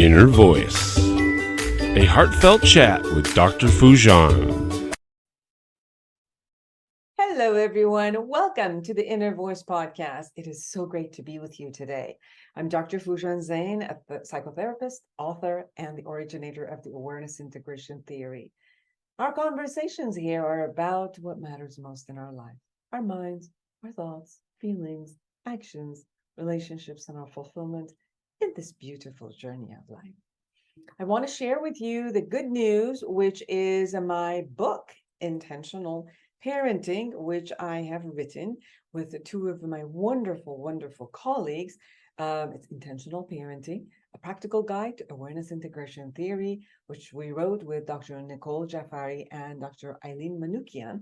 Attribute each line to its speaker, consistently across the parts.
Speaker 1: Inner Voice, a heartfelt chat with Dr. Foojan.
Speaker 2: Hello, everyone. Welcome to the Inner Voice podcast. It is so great to be with you today. I'm Dr. Foojan Zeine, a psychotherapist, author, and the originator of the awareness integration theory. Our conversations here are about what matters most in our life: our minds, our thoughts, feelings, actions, relationships, and our fulfillment in this beautiful journey of life. I want to share with you the good news, which is my book, Intentional Parenting, which I have written with two of my wonderful, wonderful colleagues. It's Intentional Parenting, a practical guide to awareness integration theory, which we wrote with Dr. Nicole Jaffari and Dr. Eileen Manoukian,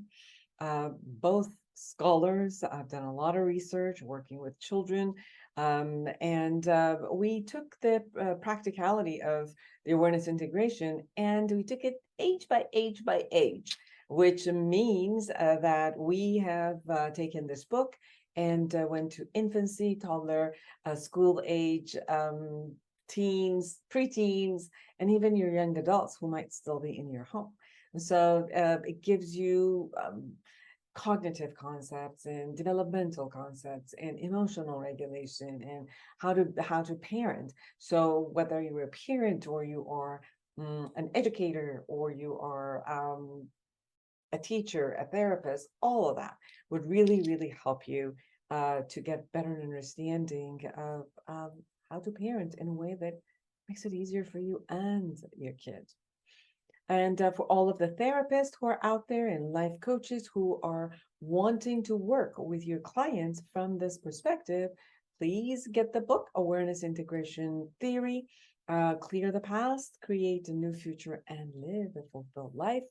Speaker 2: both scholars. I've done a lot of research working with children, and we took the practicality of the awareness integration and we took it age by age by age, which means that we have taken this book and went to infancy, toddler, school age, teens, preteens, and even your young adults who might still be in your home. So it gives you cognitive concepts and developmental concepts and emotional regulation and how to parent. So whether you're a parent or you are an educator or you are a teacher, a therapist, all of that would really, really help you to get better understanding of how to parent in a way that makes it easier for you and your kids. And for all of the therapists who are out there and life coaches who are wanting to work with your clients from this perspective, please get the book, Awareness Integration Theory, Clear the Past, Create a New Future, and Live a Fulfilled Life.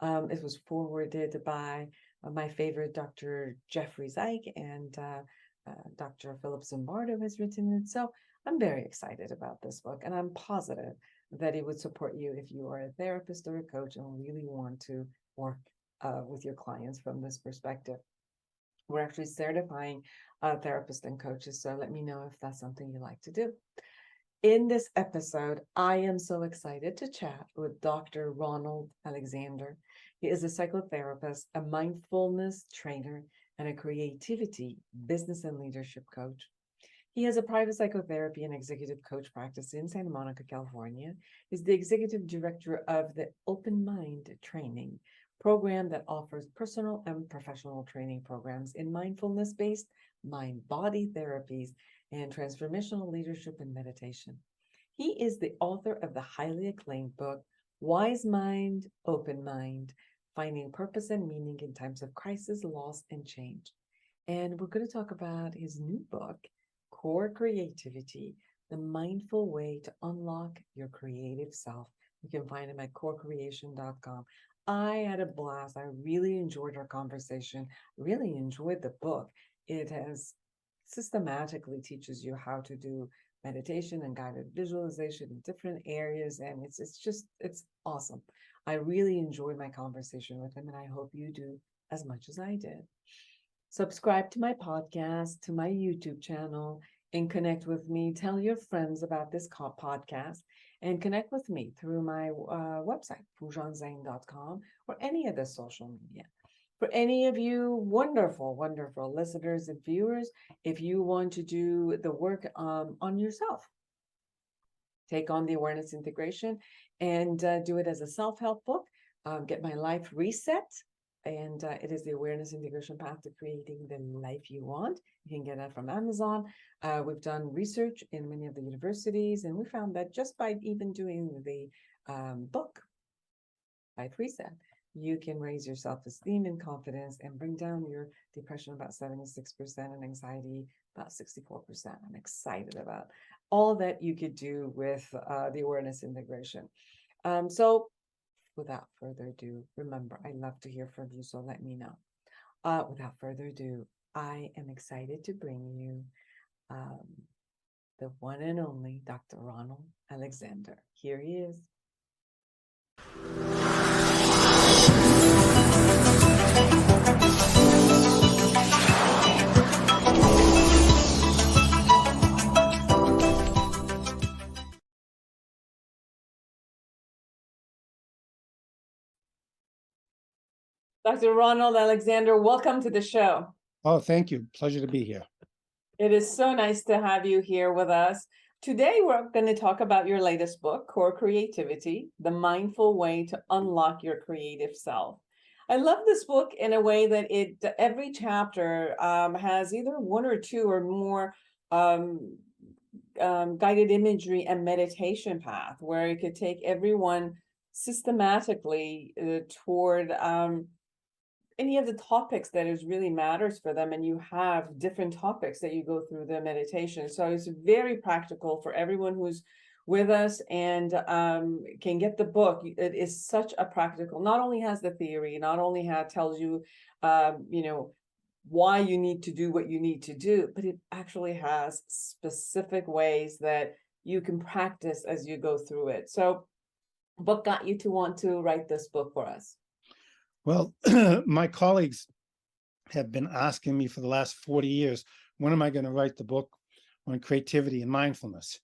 Speaker 2: It was forwarded by my favorite Dr. Jeffrey Zeig, and Dr. Philip Zimbardo has written it. So I'm very excited about this book, and I'm positive that it would support you if you are a therapist or a coach and really want to work with your clients from this perspective. We're actually certifying therapists and coaches, so let me know if that's something you like to do. In this episode, I am so excited to chat with Dr. Ronald Alexander. He is a psychotherapist, a mindfulness trainer, and a creativity, business, and leadership coach. He has a private psychotherapy and executive coach practice in Santa Monica, California. He's the executive director of the Open Mind Training program that offers personal and professional training programs in mindfulness-based mind-body therapies and transformational leadership and meditation. He is the author of the highly acclaimed book, Wise Mind, Open Mind, Finding Purpose and Meaning in Times of Crisis, Loss, and Change. And we're going to talk about his new book, Core Creativity, the mindful way to unlock your creative self. You can find him at corecreation.com. I had a blast. I really enjoyed our conversation, really enjoyed the book. It has systematically teaches you how to do meditation and guided visualization in different areas. And it's awesome. I really enjoyed my conversation with him, and I hope you do as much as I did. Subscribe to my podcast, to my YouTube channel, and connect with me. Tell your friends about this podcast and connect with me through my website, foojanzeine.com, or any other social media. For any of you wonderful, wonderful listeners and viewers, if you want to do the work on yourself, take on the awareness integration and do it as a self-help book, get my life reset. And it is the awareness integration path to creating the life you want. You can get that from Amazon. We've done research in many of the universities, and we found that just by even doing the book, Life Reset, you can raise your self-esteem and confidence and bring down your depression about 76% and anxiety about 64%. I'm excited about all that you could do with the awareness integration. So without further ado, remember, I love to hear from you, so let me know. Without further ado, I am excited to bring you the one and only Dr. Ronald Alexander. Here he is. Dr. Ronald Alexander, welcome to the show.
Speaker 3: Oh, thank you. Pleasure to be here.
Speaker 2: It is so nice to have you here with us. Today, we're going to talk about your latest book, Core Creativity, The Mindful Way to Unlock Your Creative Self. I love this book in a way that every chapter has either one or two or more guided imagery and meditation path, where it could take everyone systematically toward any of the topics that is really matters for them, and you have different topics that you go through the meditation. So it's very practical for everyone who's with us and can get the book. It is such a practical, not only has the theory, not only tells you why you need to do what you need to do, but it actually has specific ways that you can practice as you go through it. So what got you to want to write this book for us?
Speaker 3: Well, my colleagues have been asking me for the last 40 years, when am I going to write the book on creativity and mindfulness?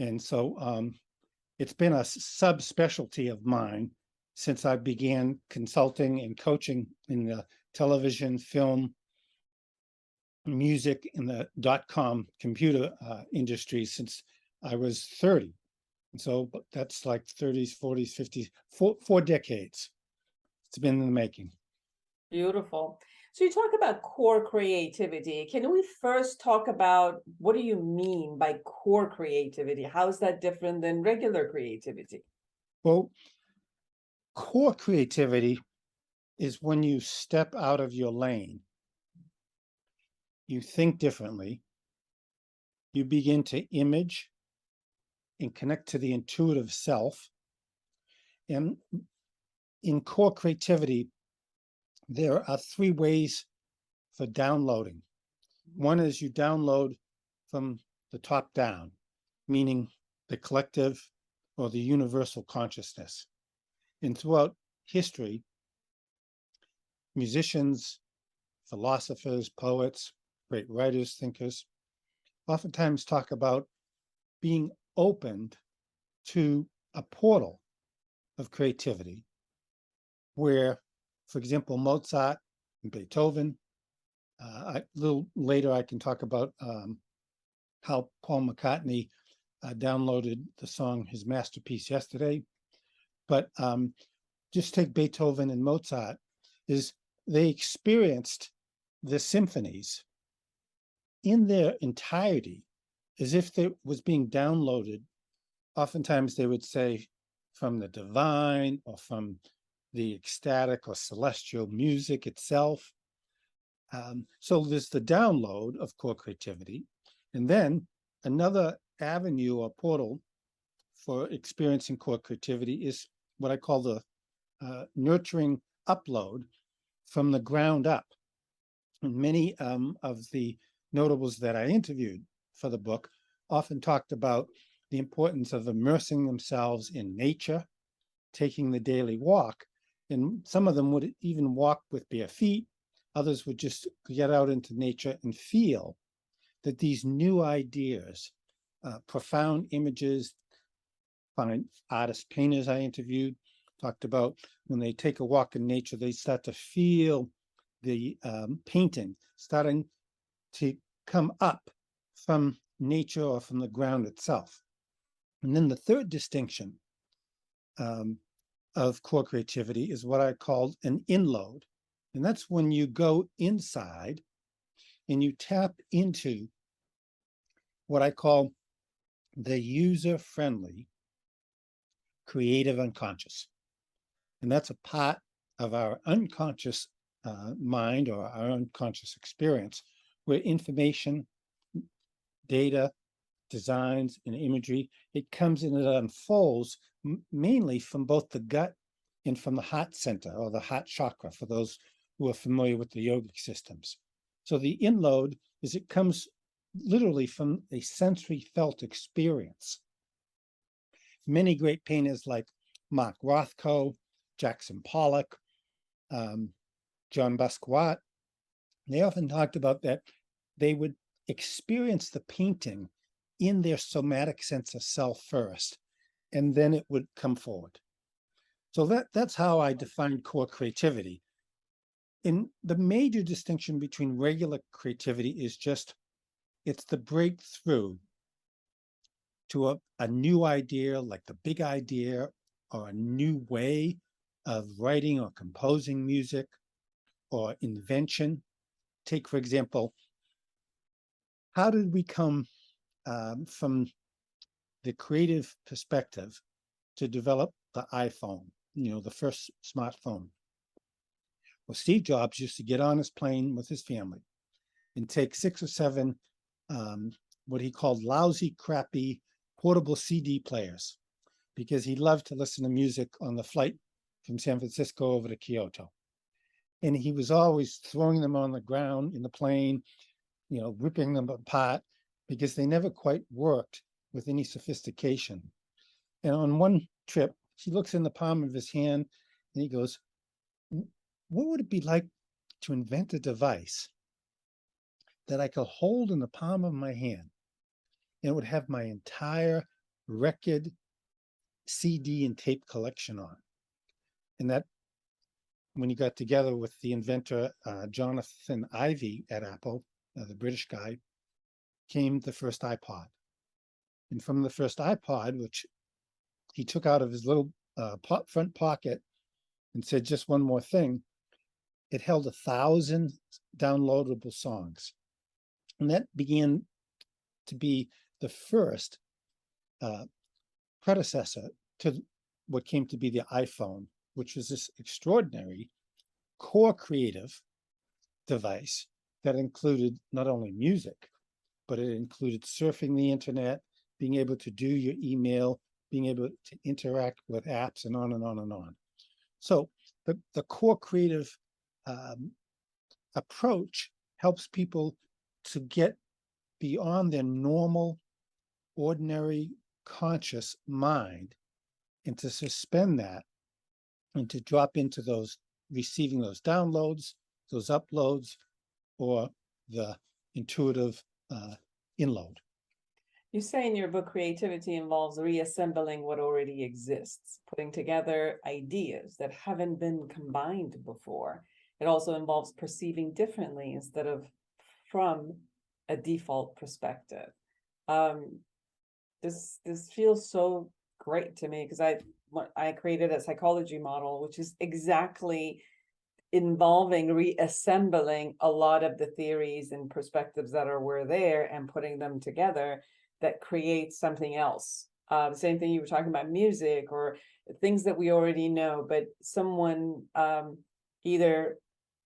Speaker 3: And so it's been a subspecialty of mine since I began consulting and coaching in the television, film, music, and the .com computer industry since I was 30. And so that's like 30s, 40s, 50s, four decades. It's been in the making.
Speaker 2: Beautiful. So you talk about core creativity. Can we first talk about what do you mean by core creativity? How is that different than regular creativity?
Speaker 3: Well, core creativity is when you step out of your lane. You think differently. You begin to image and connect to the intuitive self. And in core creativity, there are three ways for downloading. One is you download from the top down, meaning the collective or the universal consciousness. And throughout history, musicians, philosophers, poets, great writers, thinkers, oftentimes talk about being opened to a portal of creativity where, for example, Mozart and Beethoven. A little later, I can talk about how Paul McCartney downloaded the song, his masterpiece, Yesterday. But just take Beethoven and Mozart, is they experienced the symphonies in their entirety as if it was being downloaded. Oftentimes they would say from the divine or from the ecstatic or celestial music itself. So there's the download of core creativity. And then another avenue or portal for experiencing core creativity is what I call the nurturing upload from the ground up. And many of the notables that I interviewed for the book often talked about the importance of immersing themselves in nature, taking the daily walk. And some of them would even walk with bare feet. Others would just get out into nature and feel that these new ideas, profound images, fine artists, painters I interviewed, talked about when they take a walk in nature, they start to feel the painting starting to come up from nature or from the ground itself. And then the third distinction of core creativity is what I called an inload. And that's when you go inside and you tap into what I call the user-friendly creative unconscious. And that's a part of our unconscious mind or our unconscious experience where information, data, designs, and imagery, it comes and it unfolds mainly from both the gut and from the heart center or the heart chakra, for those who are familiar with the yogic systems. So the inload is it comes literally from a sensory felt experience. Many great painters like Mark Rothko, Jackson Pollock, John Basquiat, they often talked about that they would experience the painting in their somatic sense of self first, and then it would come forward. So that's how I define core creativity. And the major distinction between regular creativity is just it's the breakthrough to a new idea, like the big idea, or a new way of writing or composing music or invention. Take, for example, how did we come from the creative perspective to develop the iPhone, the first smartphone? Well, Steve Jobs used to get on his plane with his family and take 6 or 7 what he called lousy, crappy portable CD players, because he loved to listen to music on the flight from San Francisco over to Kyoto. And he was always throwing them on the ground in the plane, ripping them apart, because they never quite worked with any sophistication. And on one trip, he looks in the palm of his hand and he goes, what would it be like to invent a device that I could hold in the palm of my hand and it would have my entire record, CD, and tape collection on? And that, when he got together with the inventor, Jonathan Ive at Apple, the British guy, came the first iPod. And from the first iPod, which he took out of his little front pocket and said, just one more thing, it held 1,000 downloadable songs. And that began to be the first predecessor to what came to be the iPhone, which was this extraordinary core creative device that included not only music, but it included surfing the internet, being able to do your email, being able to interact with apps, and on and on and on. So the core creative approach helps people to get beyond their normal, ordinary, conscious mind and to suspend that and to drop into those, receiving those downloads, those uploads, or the intuitive inload.
Speaker 2: You say in your book, creativity involves reassembling what already exists, putting together ideas that haven't been combined before. It also involves perceiving differently instead of from a default perspective. This feels so great to me, because I created a psychology model, which is exactly involving reassembling a lot of the theories and perspectives that were there and putting them together that creates something else. The same thing you were talking about music or things that we already know, but someone either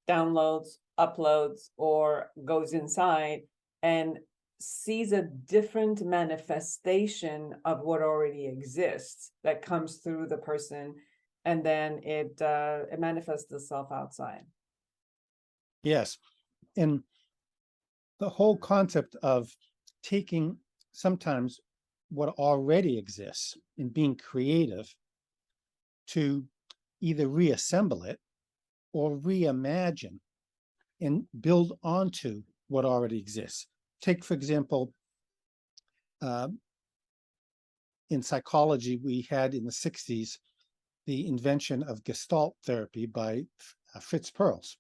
Speaker 2: downloads, uploads, or goes inside and sees a different manifestation of what already exists that comes through the person, and then it manifests itself outside.
Speaker 3: Yes. And the whole concept of taking sometimes what already exists and being creative to either reassemble it or reimagine and build onto what already exists. Take, for example, in psychology, we had in the 60s the invention of Gestalt therapy by Fritz Perls.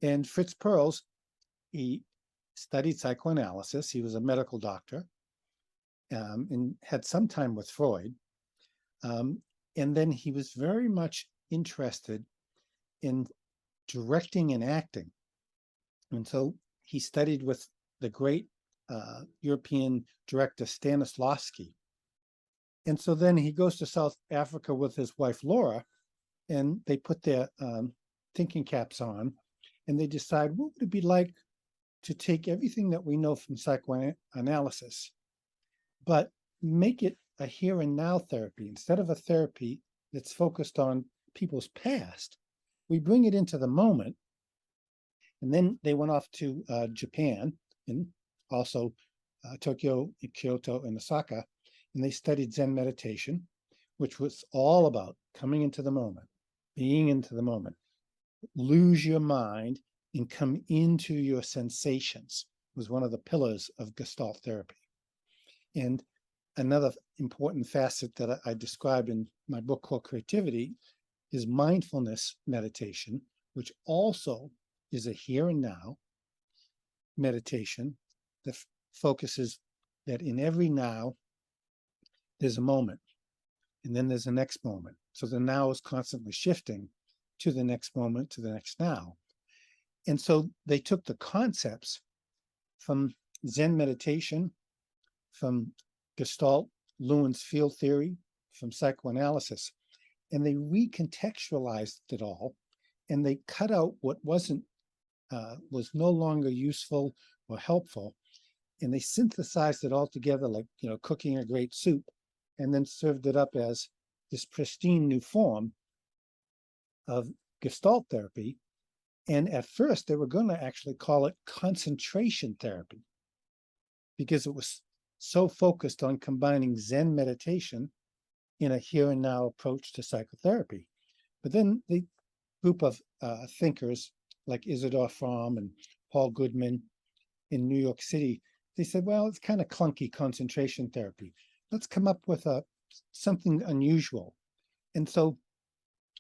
Speaker 3: And Fritz Perls, he studied psychoanalysis. He was a medical doctor and had some time with Freud. And then he was very much interested in directing and acting. And so he studied with the great European director Stanislavski. And so then he goes to South Africa with his wife Laura, and they put their thinking caps on, and they decide, what would it be like to take everything that we know from psychoanalysis, but make it a here and now therapy? Instead of a therapy that's focused on people's past, we bring it into the moment. And then they went off to Japan and also Tokyo, Kyoto, and Osaka, and they studied Zen meditation, which was all about coming into the moment, being into the moment. Lose your mind and come into your sensations was one of the pillars of Gestalt therapy. And another important facet that I describe in my book called Creativity is mindfulness meditation, which also is a here and now meditation that focuses that in every now there's a moment, and then there's a next moment. So the now is constantly shifting to the next moment, to the next now. And so they took the concepts from Zen meditation, from Gestalt, Lewin's field theory, from psychoanalysis, and they recontextualized it all, and they cut out what was no longer useful or helpful, and they synthesized it all together like, cooking a great soup, and then served it up as this pristine new form of Gestalt therapy. And at first, they were going to actually call it concentration therapy because it was so focused on combining Zen meditation in a here and now approach to psychotherapy. But then the group of thinkers like Isidore Fromm and Paul Goodman in New York City, they said, well, it's kind of clunky concentration therapy. Let's come up with something unusual. And so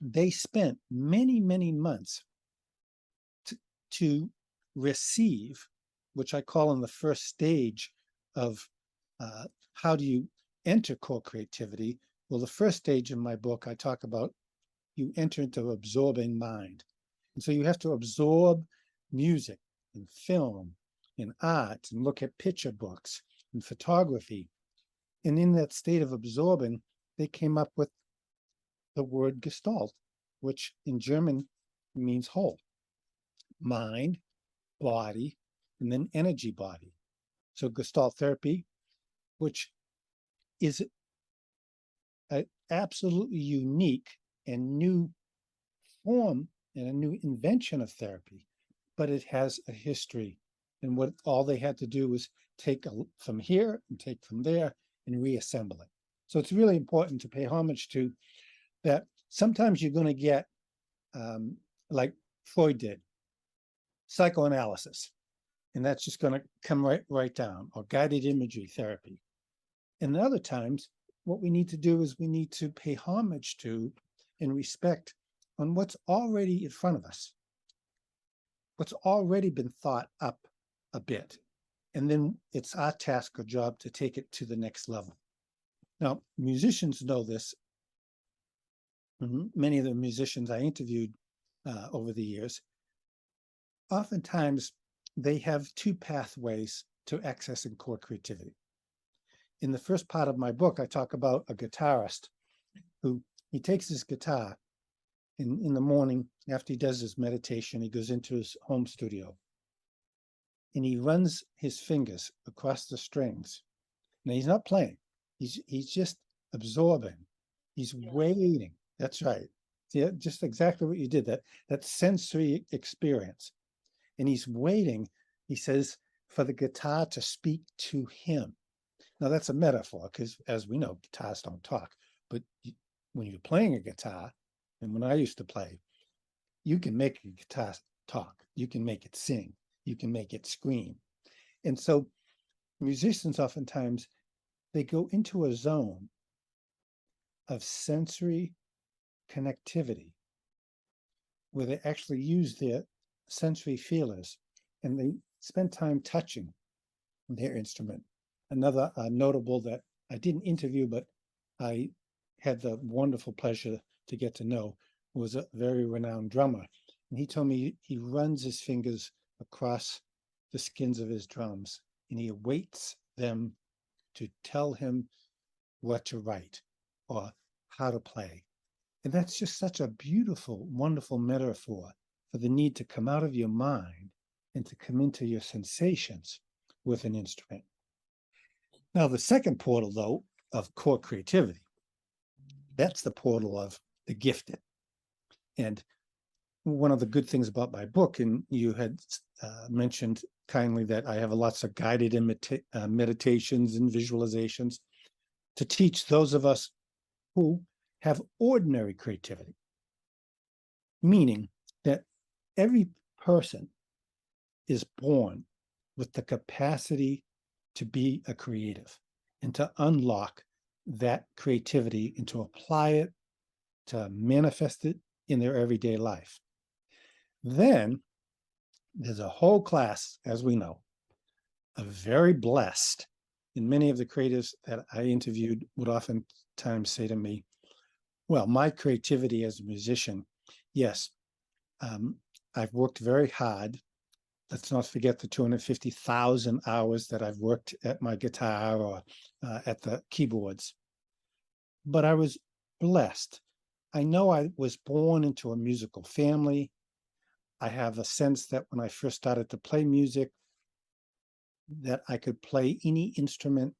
Speaker 3: they spent many, many months to receive, which I call in the first stage of how do you enter core creativity. Well, the first stage in my book, I talk about you enter into absorbing mind. And so you have to absorb music and film and art and look at picture books and photography. And in that state of absorbing, they came up with the word Gestalt, which in German means whole. Mind, body, and then energy body. So Gestalt therapy, which is an absolutely unique and new form and a new invention of therapy, but it has a history. And what all they had to do was take from here and take from there and reassemble it. So it's really important to pay homage to that. Sometimes you're going to get, like Freud did, psychoanalysis, and that's just going to come right down, or guided imagery therapy. And other times, what we need to do is we need to pay homage to and respect on what's already in front of us, what's already been thought up a bit. And then it's our task or job to take it to the next level. Now, musicians know this. Many of the musicians I interviewed over the years, oftentimes they have two pathways to accessing core creativity. In the first part of my book, I talk about a guitarist who he takes his guitar in the morning after he does his meditation, he goes into his home studio and he runs his fingers across the strings. Now he's not playing, he's just absorbing, he's waiting. That's right. Yeah, just exactly what you did, that sensory experience. And he's waiting, he says, for the guitar to speak to him. Now that's a metaphor because, as we know, guitars don't talk. But when you're playing a guitar, and when I used to play, you can make a guitar talk. You can make it sing. You can make it scream. And so musicians oftentimes, they go into a zone of sensory connectivity where they actually use their sensory feelers and they spend time touching their instrument. Another notable that I didn't interview, but I had the wonderful pleasure to get to know, was a very renowned drummer. And he told me he runs his fingers across the skins of his drums and he awaits them to tell him what to write or how to play. And that's just such a beautiful, wonderful metaphor for the need to come out of your mind and to come into your sensations with an instrument. Now, the second portal, though, of core creativity, that's the portal of the gifted. And one of the good things about my book, and you had mentioned kindly that I have lots of guided meditations and visualizations to teach those of us who have ordinary creativity, meaning that every person is born with the capacity to be a creative and to unlock that creativity and to apply it, to manifest it in their everyday life. Then there's a whole class, as we know, of very blessed. And many of the creatives that I interviewed would oftentimes say to me, well, my creativity as a musician, yes, I've worked very hard. Let's not forget the 250,000 hours that I've worked at my guitar or at the keyboards. But I was blessed. I know I was born into a musical family. I have a sense that when I first started to play music, that I could play any instrument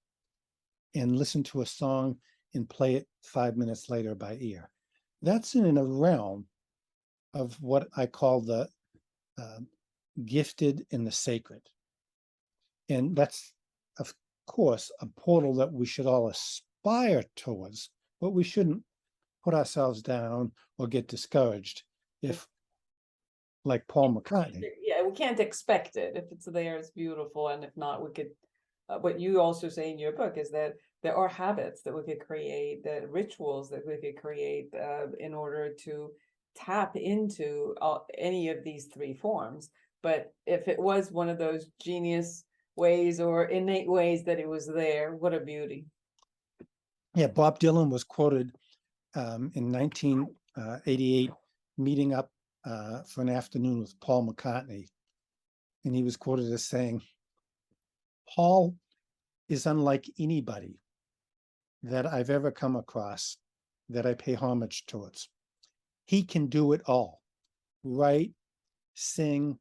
Speaker 3: and listen to a song and play it 5 minutes later by ear. That's in a realm of what I call the gifted and the sacred. And that's, of course, a portal that we should all aspire towards, but we shouldn't put ourselves down or get discouraged if, like Paul McCartney.
Speaker 2: Yeah, we can't expect it. If it's there, it's beautiful. And if not, we could, what you also say in your book is that there are habits that we could create, that rituals that we could create in order to tap into any of these three forms. But if it was one of those genius ways or innate ways that it was there, what a beauty.
Speaker 3: Yeah, Bob Dylan was quoted in 1988, meeting up for an afternoon with Paul McCartney. And he was quoted as saying, Paul is unlike anybody that I've ever come across that I pay homage towards. He can do it all: write, sing,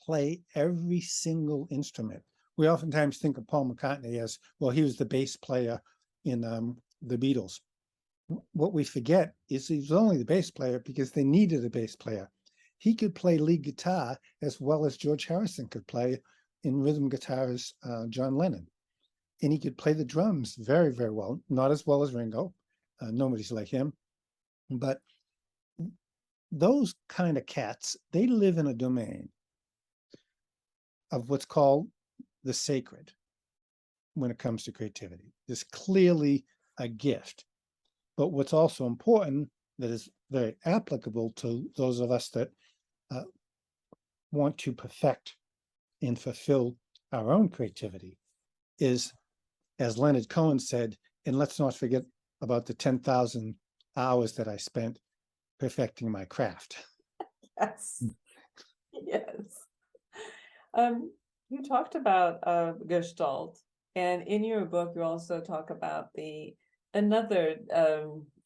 Speaker 3: play every single instrument. We oftentimes think of Paul McCartney as, well, he was the bass player in the Beatles. What we forget is he was only the bass player because they needed a bass player. He could play lead guitar as well as George Harrison could play in rhythm guitar as John Lennon. And he could play the drums very, very well, not as well as Ringo. Nobody's like him. But those kind of cats, they live in a domain of what's called the sacred when it comes to creativity. There's clearly a gift. But what's also important, that is very applicable to those of us that want to perfect and fulfill our own creativity, is, as Leonard Cohen said, and let's not forget about the 10,000 hours that I spent perfecting my craft.
Speaker 2: Yes. Yes. You talked about Gestalt, and in your book, you also talk about another,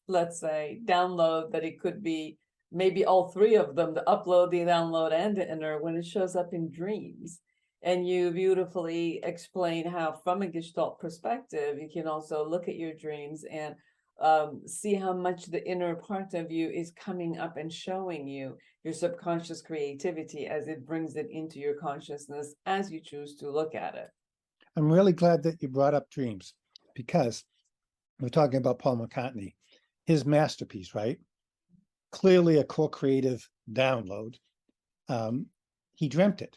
Speaker 2: let's say, download that it could be maybe all three of them, the upload, the download, and the inner, when it shows up in dreams. And you beautifully explain how, from a Gestalt perspective, you can also look at your dreams and see how much the inner part of you is coming up and showing you your subconscious creativity as it brings it into your consciousness as you choose to look at it.
Speaker 3: I'm really glad that you brought up dreams, because we're talking about Paul McCartney, his masterpiece, right? Clearly a core creative download. He dreamt it.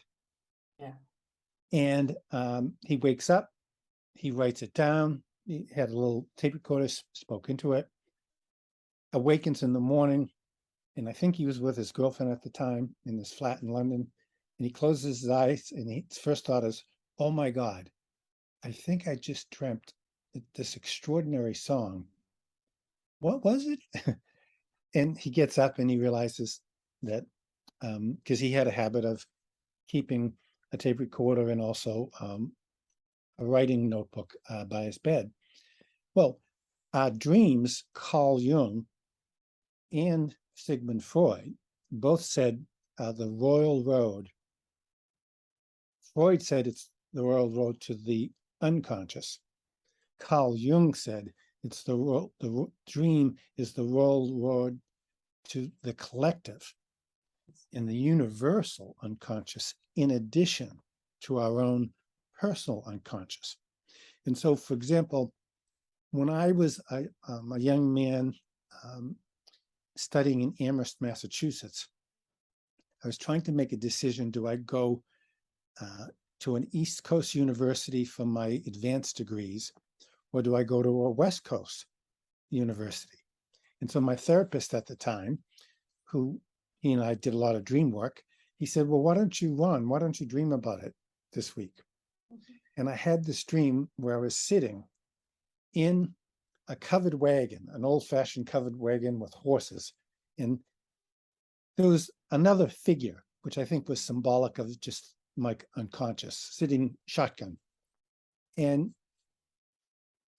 Speaker 2: Yeah.
Speaker 3: And he wakes up, he writes it down. He had a little tape recorder, spoke into it, awakens in the morning, and I think he was with his girlfriend at the time in this flat in London, and he closes his eyes, and his first thought is, oh my God, I think I just dreamt this extraordinary song. What was it? And he gets up and he realizes that, because he had a habit of keeping a tape recorder and also a writing notebook by his bed. Well, dreams, Carl Jung and Sigmund Freud both said the royal road. Freud said it's the royal road to the unconscious. Carl Jung said it's the dream is the royal road to the collective and the universal unconscious, in addition to our own personal unconscious. And so, for example, when I was a young man studying in Amherst, Massachusetts, I was trying to make a decision. Do I go to an East Coast university for my advanced degrees, or do I go to a West Coast university? And so my therapist at the time, who he and I did a lot of dream work. He said, well, why don't you run? Why don't you dream about it this week? And I had this dream where I was sitting in a covered wagon, an old-fashioned covered wagon with horses. And there was another figure, which I think was symbolic of just my unconscious, sitting shotgun. And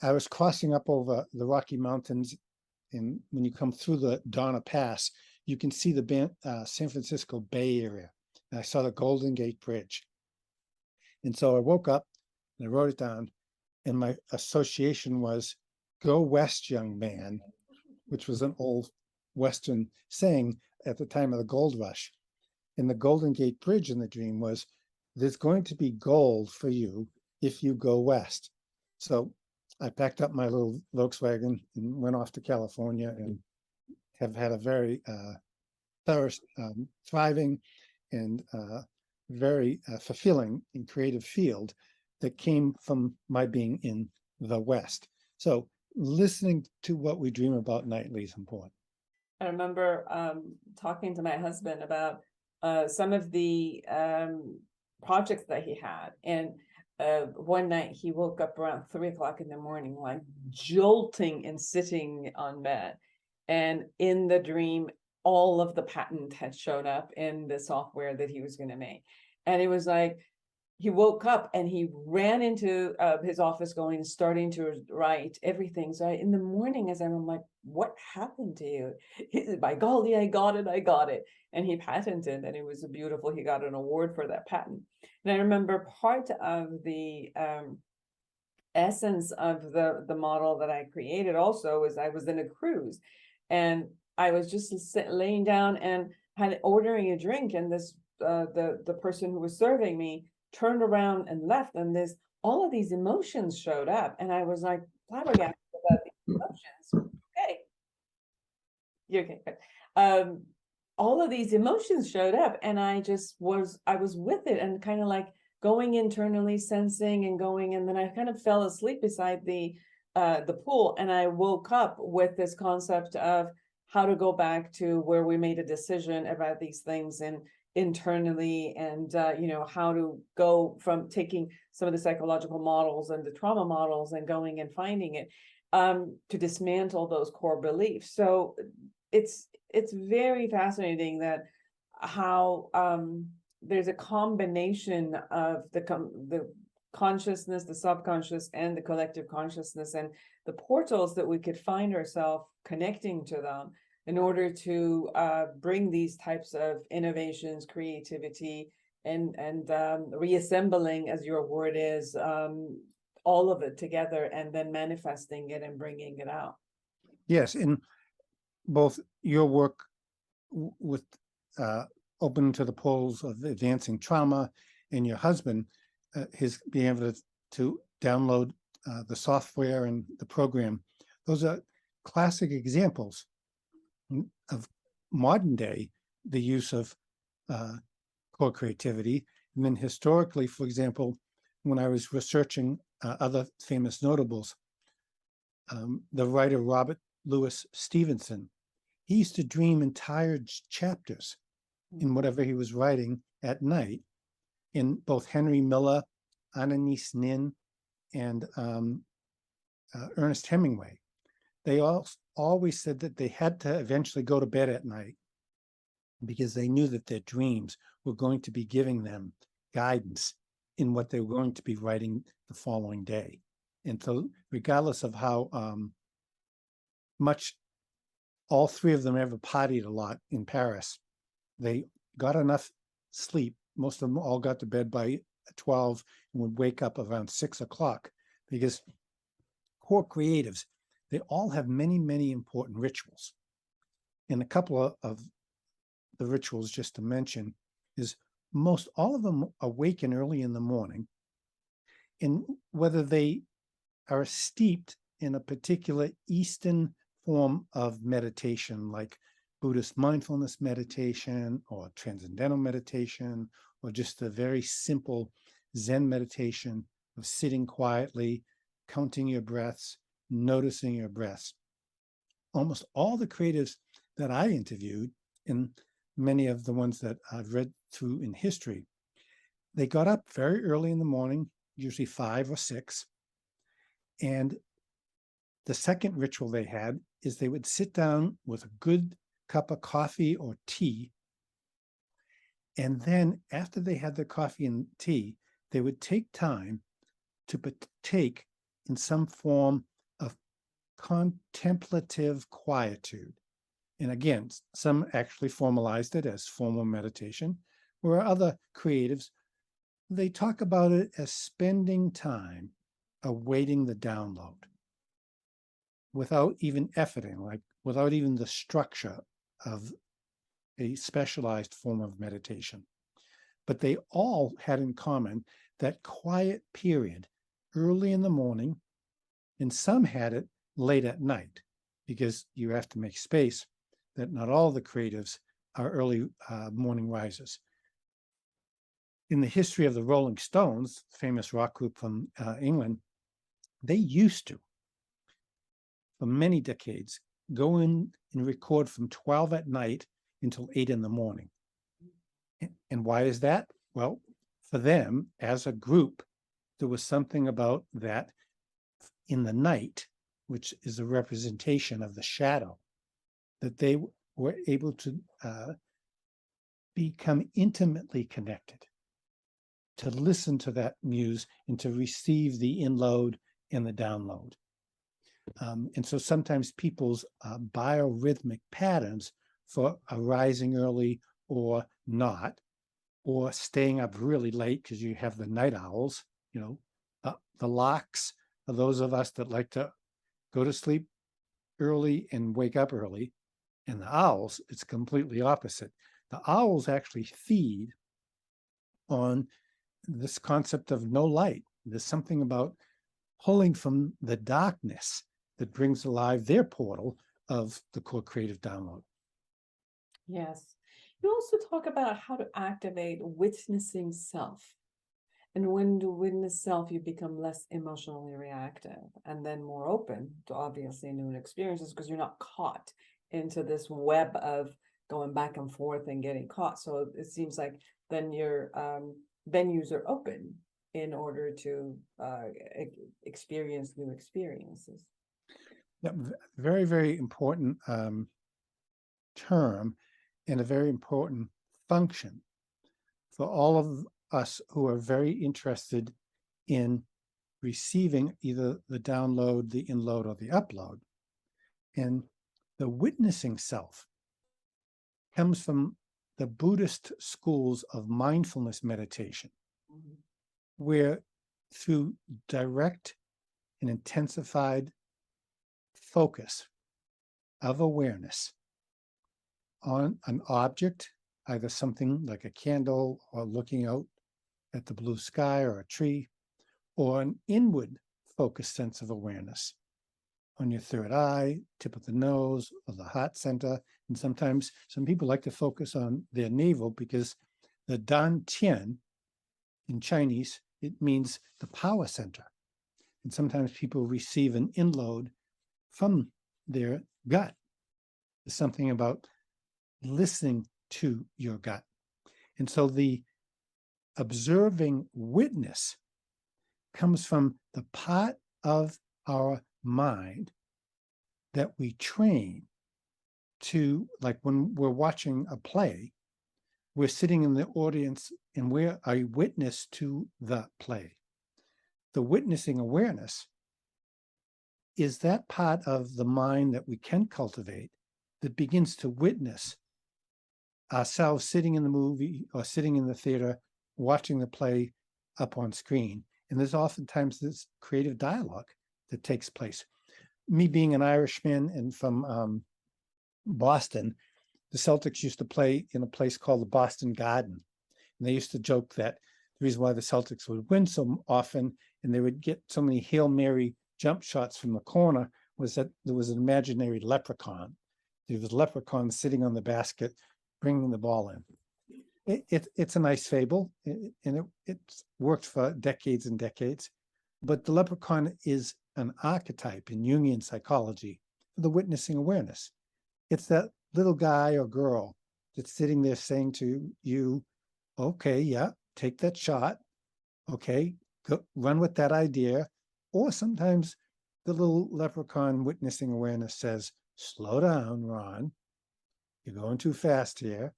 Speaker 3: I was crossing up over the Rocky Mountains. And when you come through the Donna Pass, you can see the San Francisco Bay Area. And I saw the Golden Gate Bridge. And so I woke up and I wrote it down. And my association was, "Go west, young man," which was an old Western saying at the time of the gold rush. And the Golden Gate Bridge in the dream was, there's going to be gold for you if you go west. So I packed up my little Volkswagen and went off to California, and have had a very thorough, thriving and very fulfilling and creative field that came from my being in the West. So listening to what we dream about nightly is important.
Speaker 2: I remember talking to my husband about some of the projects that he had. And one night he woke up around 3 o'clock in the morning, like jolting and sitting on bed. And in the dream, all of the patent had shown up in the software that he was going to make. And it was like, he woke up and he ran into his office going and starting to write everything. So in the morning, as I'm like, what happened to you? He said, by golly, I got it. And he patented, and it was beautiful. He got an award for that patent. And I remember part of the essence of the model that I created also was I was in a cruise, and I was just laying down and ordering a drink, and this the person who was serving me turned around and left, and all of these emotions showed up, and I was like flabbergasted about these emotions. Okay, you're okay. Good. All of these emotions showed up, and I was with it, and kind of like going internally, sensing and going, and then I kind of fell asleep beside the pool, and I woke up with this concept of how to go back to where we made a decision about these things and internally, and how to go from taking some of the psychological models and the trauma models and going and finding it to dismantle those core beliefs. So it's very fascinating that how there's a combination of the consciousness, the subconscious, and the collective consciousness, and the portals that we could find ourselves connecting to them in order to bring these types of innovations, creativity, and reassembling, as your word is, all of it together, and then manifesting it and bringing it out.
Speaker 3: Yes, in both your work with open to the poles of advancing trauma, and your husband, his being able to download the software and the program, those are classic examples of modern day, the use of core creativity. And then historically, for example, when I was researching other famous notables, the writer Robert Louis Stevenson, he used to dream entire chapters in whatever he was writing at night. In both Henry Miller, Ananias Nin, and Ernest Hemingway, they always said that they had to eventually go to bed at night because they knew that their dreams were going to be giving them guidance in what they were going to be writing the following day. And so regardless of how much all three of them ever partied a lot in Paris, they got enough sleep. Most of them all got to bed by 12 and would wake up around 6 o'clock, because core creatives, they all have many, many important rituals. And a couple of the rituals, just to mention, is most all of them awaken early in the morning. And whether they are steeped in a particular Eastern form of meditation, like Buddhist mindfulness meditation or transcendental meditation, or just a very simple Zen meditation of sitting quietly, counting your breaths, noticing your breaths. Almost all the creatives that I interviewed, and many of the ones that I've read through in history, they got up very early in the morning, usually 5 or 6. And the second ritual they had is they would sit down with a good cup of coffee or tea. And then after they had their coffee and tea, they would take time to partake in some form of contemplative quietude. And again, some actually formalized it as formal meditation, where other creatives, they talk about it as spending time awaiting the download without even efforting, like without even the structure of a specialized form of meditation. But they all had in common that quiet period early in the morning, and some had it late at night, because you have to make space that not all the creatives are early morning risers. In the history of the Rolling Stones, famous rock group from England, they used to, for many decades, go in and record from 12 at night until 8 in the morning. And why is that? Well, for them, as a group, there was something about that in the night, which is a representation of the shadow, that they were able to become intimately connected, to listen to that muse and to receive the inload and the download. And so sometimes people's biorhythmic patterns for arising early or not, or staying up really late because you have the night owls, the larks are those of us that like to go to sleep early and wake up early. And the owls, it's completely opposite. The owls actually feed on this concept of no light. There's something about pulling from the darkness that brings alive their portal of the core creative download.
Speaker 2: Yes. You also talk about how to activate witnessing self. And when you witness self, you become less emotionally reactive and then more open to obviously new experiences, because you're not caught into this web of going back and forth and getting caught. So it seems like then your venues are open in order to experience new experiences.
Speaker 3: Yeah, very, very important term, and a very important function for all of us who are very interested in receiving either the download, the inload, or the upload. And the witnessing self comes from the Buddhist schools of mindfulness meditation, where through direct and intensified focus of awareness on an object, either something like a candle or looking out at the blue sky or a tree, or an inward focused sense of awareness on your third eye, tip of the nose, or the heart center. And sometimes some people like to focus on their navel because the Dan Tian in Chinese, it means the power center. And sometimes people receive an inload from their gut. There's something about listening to your gut. And so the observing witness comes from the part of our mind that we train to, like when we're watching a play, we're sitting in the audience and we're a witness to the play. The witnessing awareness is that part of the mind that we can cultivate that begins to witness ourselves sitting in the movie or sitting in the theater, watching the play up on screen. And there's oftentimes this creative dialogue that takes place. Me being an Irishman and from Boston, the Celtics used to play in a place called the Boston Garden. And they used to joke that the reason why the Celtics would win so often and they would get so many Hail Mary jump shots from the corner was that there was an imaginary leprechaun. There was a leprechaun sitting on the basket, bringing the ball in. It's a nice fable, and it's worked for decades and decades. But the leprechaun is an archetype in Jungian psychology for the witnessing awareness. It's that little guy or girl that's sitting there saying to you, okay, yeah, take that shot. Okay, go run with that idea. Or sometimes the little leprechaun witnessing awareness says, slow down, Ron. You're going too fast here.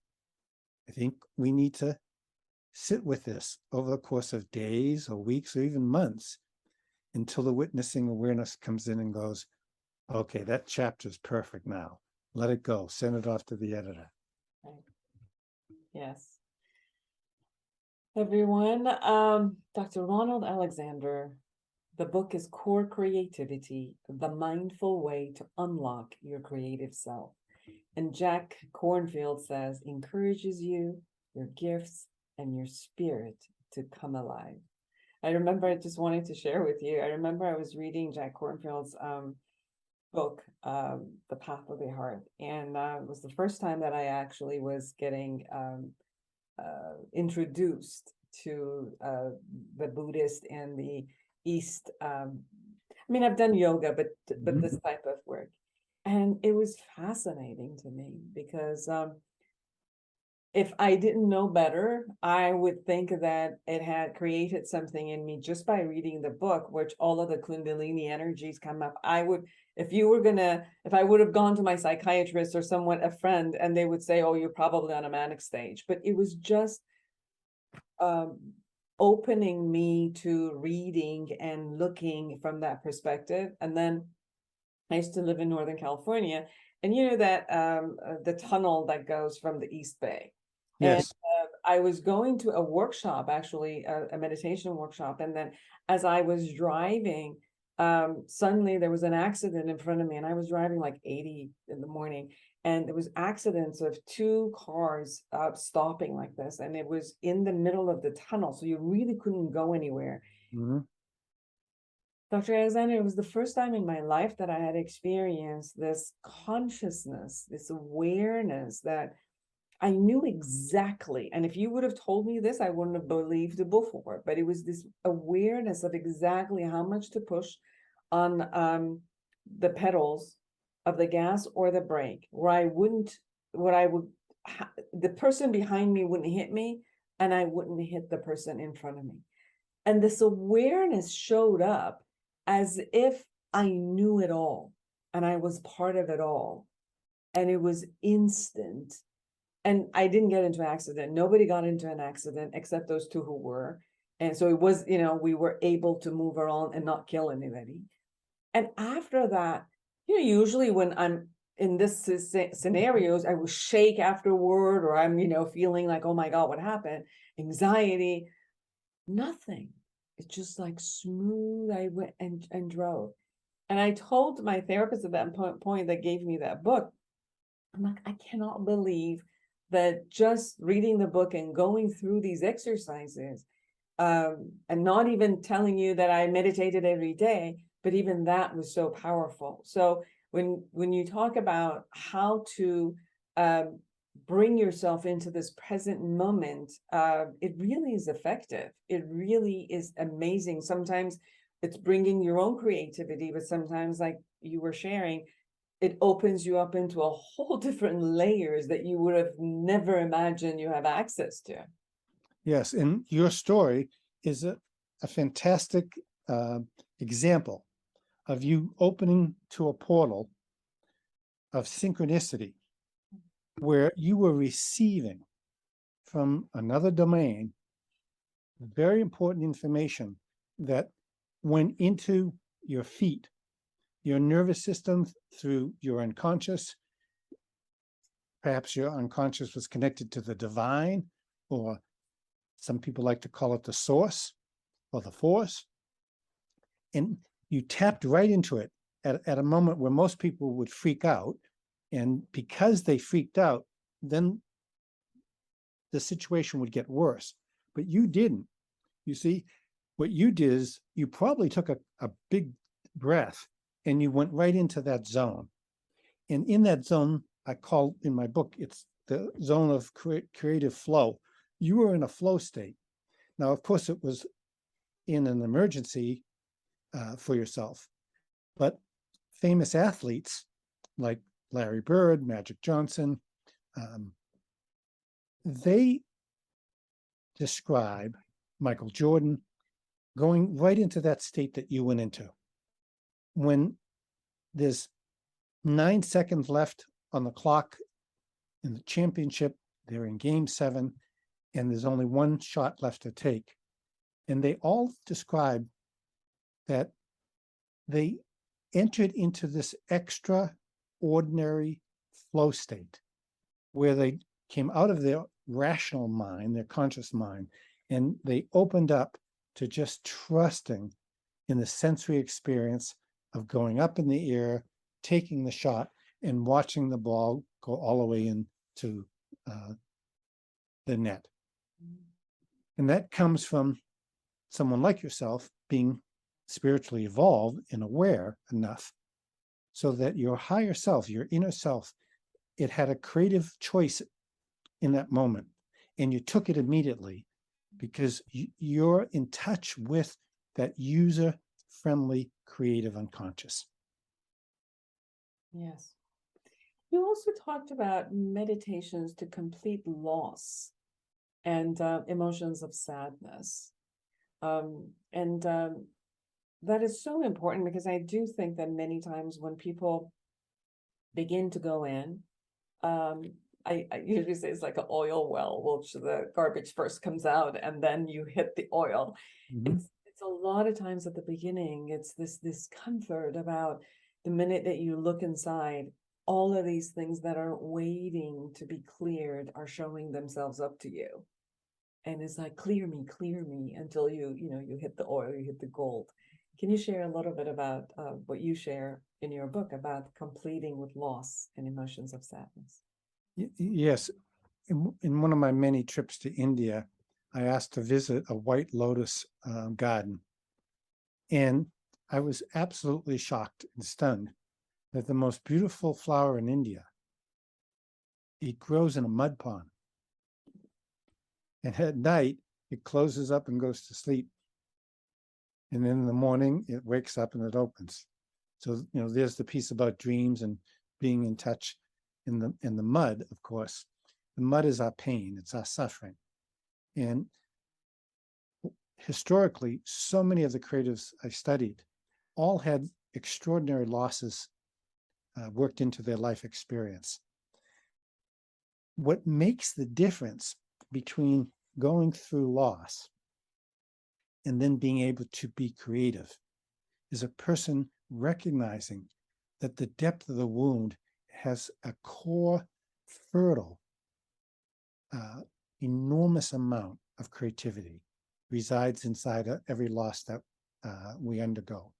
Speaker 3: I think we need to sit with this over the course of days or weeks or even months until the witnessing awareness comes in and goes, okay, that chapter's perfect now. Let it go. Send it off to the editor.
Speaker 2: Right. Yes. Everyone, Dr. Ronald Alexander, the book is Core Creativity, the Mindful Way to Unlock Your Creative Self. And Jack Kornfield says, encourages you, your gifts, and your spirit to come alive. I remember, I just wanted to share with you, I remember I was reading Jack Kornfield's book, The Path of the Heart. And it was the first time that I actually was getting introduced to the Buddhist and the East. I mean, I've done yoga, but this type of work. And it was fascinating to me because if I didn't know better, I would think that it had created something in me just by reading the book, which all of the Kundalini energies come up. If I would have gone to my psychiatrist or someone, a friend, and they would say, oh, you're probably on a manic stage. But it was just opening me to reading and looking from that perspective. And then I used to live in Northern California, and you know that the tunnel that goes from the East Bay.
Speaker 3: Yes.
Speaker 2: And I was going to a workshop, actually, a meditation workshop. And then as I was driving, suddenly there was an accident in front of me, and I was driving like 80 in the morning. And there was accidents of two cars stopping like this. And it was in the middle of the tunnel. So you really couldn't go anywhere.
Speaker 3: Mm-hmm.
Speaker 2: Dr. Alexander, it was the first time in my life that I had experienced this consciousness, this awareness that I knew exactly. And if you would have told me this, I wouldn't have believed it before. But it was this awareness of exactly how much to push on the pedals of the gas or the brake, the person behind me wouldn't hit me, and I wouldn't hit the person in front of me. And this awareness showed up as if I knew it all and I was part of it all. And it was instant. And I didn't get into an accident. Nobody got into an accident except those two who were. And so it was, we were able to move around and not kill anybody. And after that, usually when I'm in this scenarios, I will shake afterward, or I'm, feeling like, oh my God, what happened? Anxiety, nothing. It's just like smooth. I went and drove. And I told my therapist at that point that gave me that book, I'm like, I cannot believe that just reading the book and going through these exercises, and not even telling you that I meditated every day, but even that was so powerful. So when you talk about how to bring yourself into this present moment, it really is effective. It really is amazing. Sometimes it's bringing your own creativity, but sometimes, like you were sharing, it opens you up into a whole different layers that you would have never imagined you have access to.
Speaker 3: Yes, and your story is a fantastic example of you opening to a portal of synchronicity where you were receiving from another domain very important information that went into your feet, your nervous system, through your unconscious. Perhaps your unconscious was connected to the divine, or some people like to call it the source or the force. And you tapped right into it at a moment where most people would freak out. And because they freaked out, then the situation would get worse. But you didn't. You see, what you did is you probably took a big breath and you went right into that zone. And in that zone, I call in my book, it's the zone of creative flow. You were in a flow state. Now, of course, it was in an emergency for yourself, but famous athletes like Larry Bird, Magic Johnson, they describe Michael Jordan going right into that state that you went into. When there's 9 seconds left on the clock in the championship, they're in game 7, and there's only one shot left to take. And they all describe that they entered into this extraordinary flow state where they came out of their rational mind, their conscious mind, and they opened up to just trusting in the sensory experience of going up in the air, taking the shot, and watching the ball go all the way into the net. And that comes from someone like yourself being spiritually evolved and aware enough so that your higher self, your inner self, it had a creative choice in that moment, and you took it immediately because you're in touch with that user-friendly, creative unconscious.
Speaker 2: Yes. You also talked about meditations to complete loss and emotions of sadness. That is so important because I do think that many times when people begin to go in, I usually say it's like an oil well, which the garbage first comes out and then you hit the oil.
Speaker 3: Mhm.
Speaker 2: It's a lot of times at the beginning, it's this comfort about the minute that you look inside, all of these things that are waiting to be cleared are showing themselves up to you. And it's like, clear me until you hit the oil, you hit the gold. Can you share a little bit about what you share in your book about completing with loss and emotions of sadness?
Speaker 3: Yes. In one of my many trips to India, I asked to visit a white lotus garden. And I was absolutely shocked and stunned that the most beautiful flower in India, it grows in a mud pond. And at night, it closes up and goes to sleep. And then in the morning, it wakes up and it opens. So, there's the piece about dreams and being in touch in the mud, of course. The mud is our pain, it's our suffering. And historically, so many of the creatives I studied all had extraordinary losses worked into their life experience. What makes the difference between going through loss and then being able to be creative is a person recognizing that the depth of the wound has a core, fertile, enormous amount of creativity resides inside every loss that we undergo.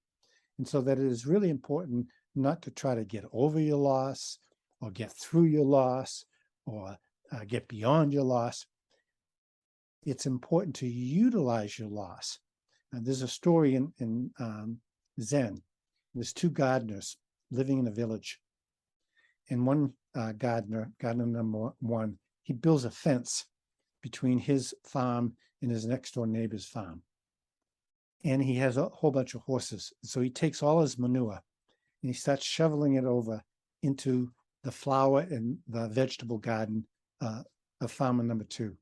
Speaker 3: And so that it is really important not to try to get over your loss or get through your loss or get beyond your loss. It's important to utilize your loss. There's a story in Zen. There's 2 gardeners living in a village. And one gardener number 1, he builds a fence between his farm and his next door neighbor's farm. And he has a whole bunch of horses. So he takes all his manure and he starts shoveling it over into the flower and the vegetable garden of farmer number 2.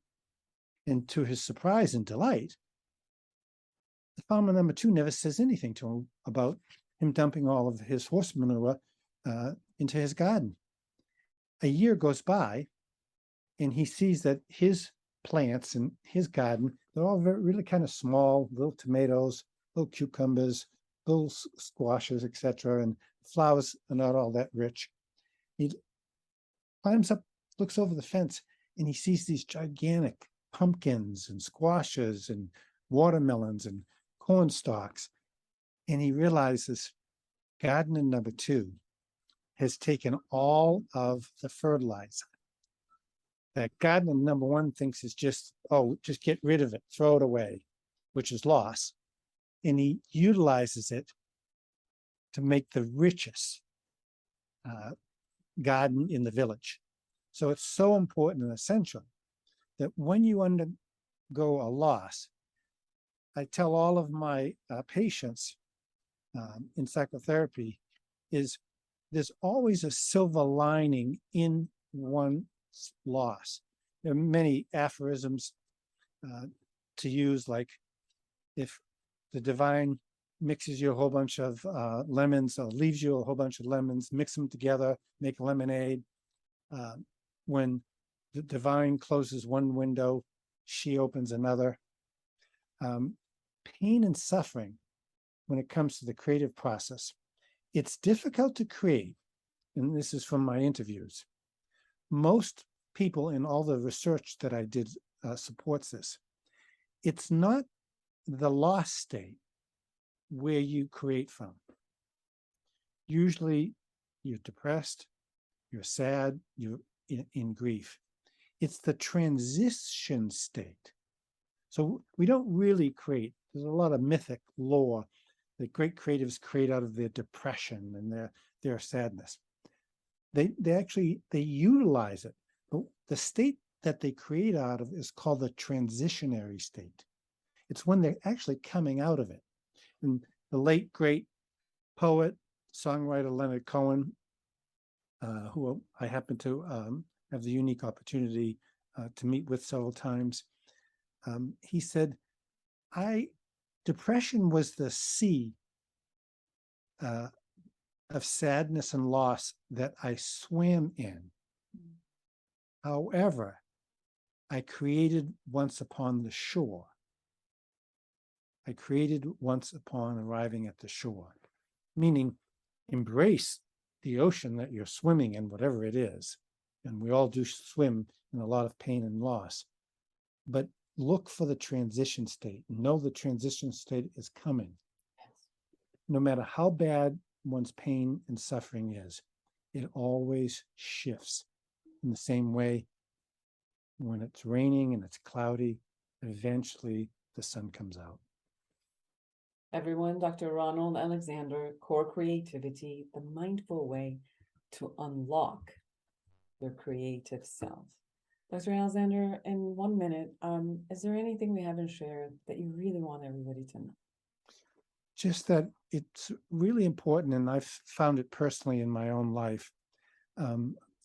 Speaker 3: And to his surprise and delight, the farmer number 2 never says anything to him about him dumping all of his horse manure into his garden. A year goes by, and he sees that his plants in his garden, they're all really kind of small, little tomatoes, little cucumbers, little squashes, etc. And flowers are not all that rich. He climbs up, looks over the fence, and he sees these gigantic pumpkins and squashes and watermelons and corn stalks. And he realizes gardener number 2 has taken all of the fertilizer that gardener number 1 thinks is just get rid of it, throw it away, which is loss. And he utilizes it to make the richest garden in the village. So it's so important and essential that when you undergo a loss, I tell all of my patients in psychotherapy is there's always a silver lining in one's loss. there are many aphorisms to use, like if the divine mixes you a whole bunch of lemons or leaves you a whole bunch of lemons, mix them together, make lemonade. When the divine closes one window, she opens another. Pain and suffering, when it comes to the creative process, it's difficult to create, and this is from my interviews. Most people in all the research that I did supports this. It's not the lost state where you create from. Usually you're depressed, you're sad, you're in grief. It's the transition state. So we don't really create. There's a lot of mythic lore that great creatives create out of their depression and their sadness. They utilize it. But the state that they create out of is called the transitionary state. It's when they're actually coming out of it. And the late, great poet, songwriter Leonard Cohen, who I happen to have the unique opportunity to meet with several times, he said, depression was the sea of sadness and loss that I swam in. However, I created once upon the shore. I created once upon arriving at the shore, meaning embrace the ocean that you're swimming in, whatever it is. And we all do swim in a lot of pain and loss, but look for the transition state. Know the transition state is coming. No matter how bad one's pain and suffering is, it always shifts. In the same way, when it's raining and it's cloudy, eventually the sun comes out.
Speaker 2: Everyone, Dr. Ronald Alexander, Core Creativity, the mindful way to unlock your creative self. Dr. Alexander, in 1 minute, is there anything we haven't shared that you really want everybody to know?
Speaker 3: Just that it's really important, and I've found it personally in my own life.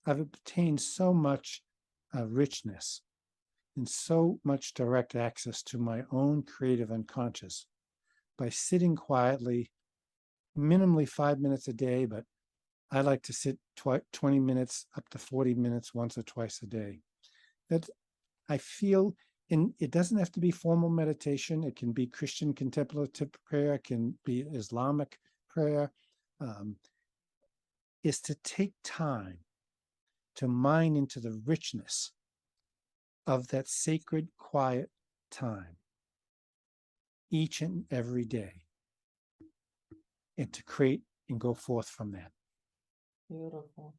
Speaker 3: I've obtained so much richness and so much direct access to my own creative unconscious by sitting quietly, minimally 5 minutes a day, but I like to sit 20 minutes up to 40 minutes once or twice a day. That I feel, and it doesn't have to be formal meditation. It can be Christian contemplative prayer. It can be Islamic prayer. Is to take time to mine into the richness of that sacred, quiet time each and every day, and to create and go forth from that.
Speaker 2: Beautiful.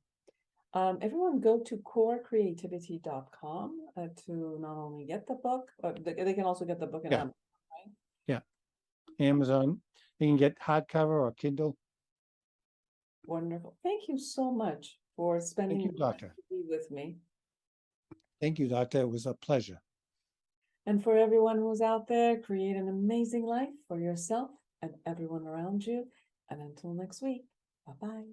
Speaker 2: Everyone go to corecreativity.com to not only get the book, but they can also get the book in Amazon, right?
Speaker 3: Yeah. Amazon. You can get hardcover or Kindle.
Speaker 2: Wonderful. Thank you so much for spending
Speaker 3: Thank you, Doctor.
Speaker 2: with me.
Speaker 3: Thank you, Doctor. It was a pleasure.
Speaker 2: And for everyone who's out there, create an amazing life for yourself and everyone around you. And until next week, bye-bye.